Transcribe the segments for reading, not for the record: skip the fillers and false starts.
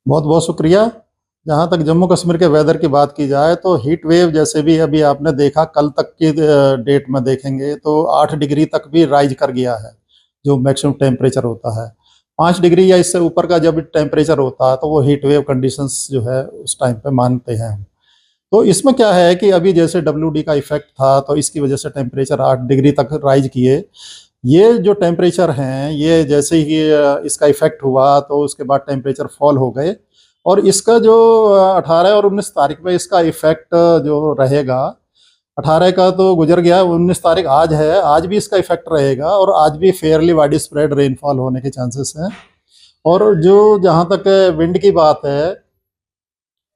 बहुत बहुत शुक्रिया। जहाँ तक जम्मू कश्मीर के वेदर की बात की जाए तो हीट वेव जैसे भी अभी आपने देखा, कल तक की डेट में देखेंगे तो 8 डिग्री तक भी राइज कर गया है जो मैक्सिमम टेम्परेचर होता है। 5 डिग्री या इससे ऊपर का जब टेम्परेचर होता है तो वो हीट वेव कंडीशंस जो है उस टाइम पे मानते हैं हम। तो इसमें क्या है कि अभी जैसे WD का इफेक्ट था तो इसकी वजह से टेम्परेचर 8 डिग्री तक राइज किए। ये जो टेम्परेचर हैं ये जैसे ही इसका इफेक्ट हुआ तो उसके बाद टेम्परेचर फॉल हो गए। और इसका जो 18 और 19 तारीख में इसका इफेक्ट जो रहेगा, 18 का तो गुजर गया, 19 तारीख आज है, आज भी इसका इफेक्ट रहेगा और आज भी फेयरली वाइड स्प्रेड रेनफॉल होने के चांसेस हैं। और जो जहाँ तक विंड की बात है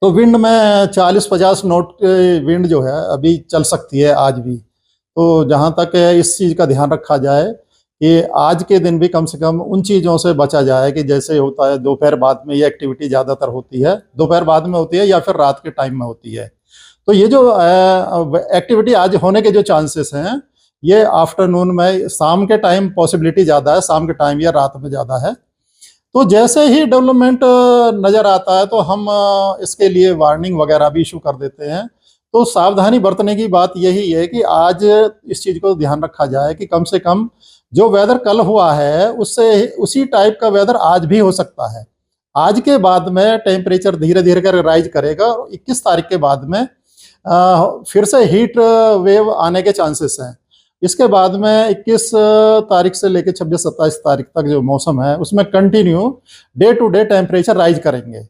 तो विंड में 40-50 नॉट विंड जो है अभी चल सकती है आज भी। तो जहाँ तक है इस चीज़ का ध्यान रखा जाए कि आज के दिन भी कम से कम उन चीज़ों से बचा जाए कि जैसे होता है दोपहर बाद में ये एक्टिविटी ज़्यादातर होती है, दोपहर बाद में होती है या फिर रात के टाइम में होती है। तो ये जो एक्टिविटी आज होने के जो चांसेस हैं ये आफ्टरनून में, शाम के टाइम पॉसिबिलिटी ज़्यादा है, शाम के टाइम या रात में ज़्यादा है। तो जैसे ही डेवलपमेंट नज़र आता है तो हम इसके लिए वार्निंग वगैरह भी इशू कर देते हैं। तो सावधानी बरतने की बात यही है कि आज इस चीज़ को ध्यान रखा जाए कि कम से कम जो वेदर कल हुआ है उससे उसी टाइप का वेदर आज भी हो सकता है। आज के बाद में टेम्परेचर धीरे धीरे कर राइज करेगा और 21 तारीख के बाद में फिर से हीट वेव आने के चांसेस हैं। इसके बाद में 21 तारीख से लेकर 26-27 तारीख तक जो मौसम है उसमें continue day to day temperature rise करेंगे।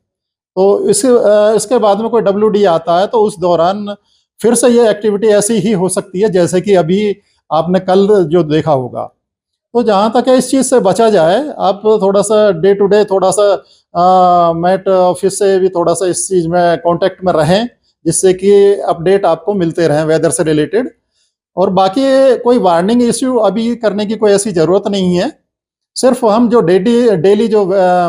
तो इसके बाद में कोई WD आता है तो उस दौरान फिर से ये एक्टिविटी ऐसी ही हो सकती है जैसे कि अभी आपने कल जो देखा होगा। तो जहाँ तक है इस चीज़ से बचा जाए, आप थोड़ा सा डे टू डे थोड़ा सा मैट ऑफिस से भी थोड़ा सा इस चीज़ में कांटेक्ट में रहें जिससे कि अपडेट आपको मिलते रहें वेदर से रिलेटेड। और बाकी कोई वार्निंग इश्यू अभी करने की कोई ऐसी ज़रूरत नहीं है। सिर्फ हम जो डेली जो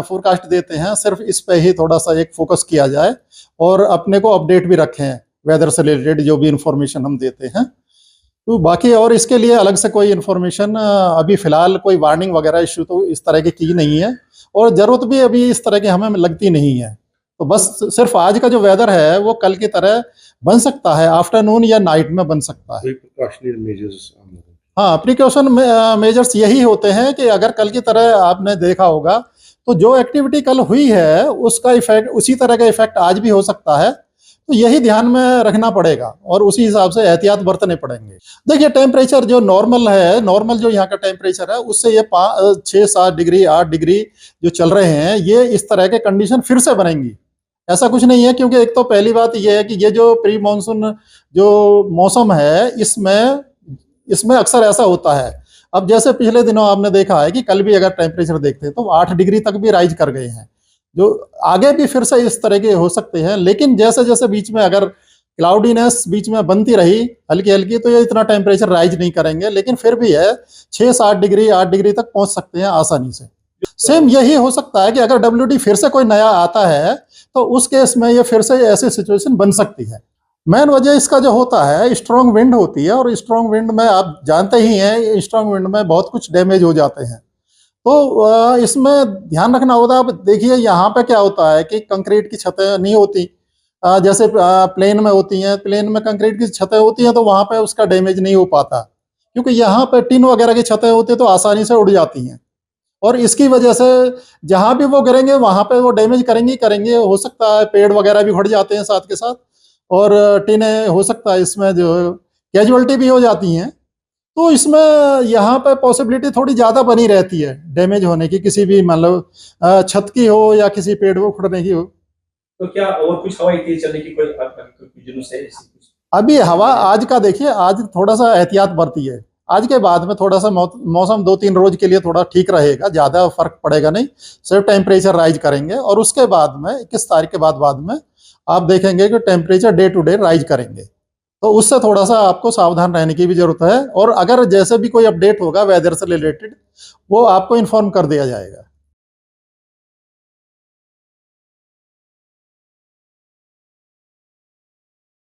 फोरकास्ट देते हैं सिर्फ इस पे ही थोड़ा सा एक फोकस किया जाए और अपने को अपडेट भी रखें वेदर से रिलेटेड जो भी इंफॉर्मेशन हम देते हैं। तो बाकी और इसके लिए अलग से कोई इन्फॉर्मेशन अभी फ़िलहाल कोई वार्निंग वगैरह इशू तो इस तरह की नहीं है और ज़रूरत भी अभी इस तरह की हमें लगती नहीं है। तो बस सिर्फ आज का जो वेदर है वो कल की तरह बन सकता है, आफ्टरनून या नाइट में बन सकता है। हाँ, प्रिकॉशन मेजर्स यही होते हैं कि अगर कल की तरह आपने देखा होगा तो जो एक्टिविटी कल हुई है उसका इफेक्ट, उसी तरह का इफेक्ट आज भी हो सकता है। तो यही ध्यान में रखना पड़ेगा और उसी हिसाब से एहतियात बरतने पड़ेंगे। देखिए टेम्परेचर जो नॉर्मल है, नॉर्मल जो यहाँ का टेम्परेचर है उससे ये 6-7 डिग्री 8 डिग्री जो चल रहे हैं ये इस तरह के कंडीशन फिर से बनेंगी, ऐसा कुछ नहीं है। क्योंकि एक तो पहली बात ये है कि ये जो प्री मानसून जो मौसम है इसमें अक्सर ऐसा होता है। अब जैसे पिछले दिनों आपने देखा है कि कल भी अगर टेम्परेचर देखते हैं तो 8 डिग्री तक भी राइज कर गए हैं, जो आगे भी फिर से इस तरह के हो सकते हैं। लेकिन जैसे जैसे बीच में अगर क्लाउडीनेस बीच में बनती रही हल्की हल्की तो ये इतना टेम्परेचर राइज नहीं करेंगे, लेकिन फिर भी है 6-7 डिग्री 8 डिग्री तक पहुंच सकते हैं आसानी से। सेम यही हो सकता है कि अगर WD फिर से कोई नया आता है तो उस केस में ये फिर से ऐसी सिचुएशन बन सकती है। मेन वजह इसका जो होता है स्ट्रॉन्ग विंड होती है और स्ट्रॉन्ग विंड में आप जानते ही हैं स्ट्रॉन्ग विंड में बहुत कुछ डैमेज हो जाते हैं। तो इसमें ध्यान रखना होता है। आप देखिए यहाँ पे क्या होता है कि कंक्रीट की छतें नहीं होती, जैसे प्लेन में होती हैं। प्लेन में कंक्रीट की छतें होती हैं तो वहाँ पे उसका डैमेज नहीं हो पाता, क्योंकि यहाँ पे टिन वगैरह की छतें होती है तो आसानी से उड़ जाती हैं और इसकी वजह से जहाँ भी वो गिरेंगे वहाँ पे वो डैमेज करेंगे। हो सकता है पेड़ वगैरह भी उड़ जाते हैं साथ के साथ और टिनें हो सकता है इसमें जो कैजुअलिटी भी हो जाती हैं। तो इसमें यहाँ पे पॉसिबिलिटी थोड़ी ज़्यादा बनी रहती है डैमेज होने की, किसी भी मतलब छत की हो या किसी पेड़ को उखड़ने की हो। तो क्या और कुछ हवा तेज चलने की कोई जुनून है? अभी हवा आज का देखिए, आज थोड़ा सा एहतियात बरती है। आज के बाद में थोड़ा सा मौसम 2-3 रोज के लिए थोड़ा ठीक रहेगा, ज़्यादा फर्क पड़ेगा नहीं, सिर्फ टेम्परेचर राइज करेंगे। और उसके बाद में 21 तारीख के बाद में आप देखेंगे कि temperature day to day rise करेंगे। तो उससे थोड़ा सा आपको सावधान रहने की भी जरूरत है। और अगर जैसे भी कोई अपडेट होगा वेदर से रिलेटेड वो आपको इन्फॉर्म कर दिया जाएगा।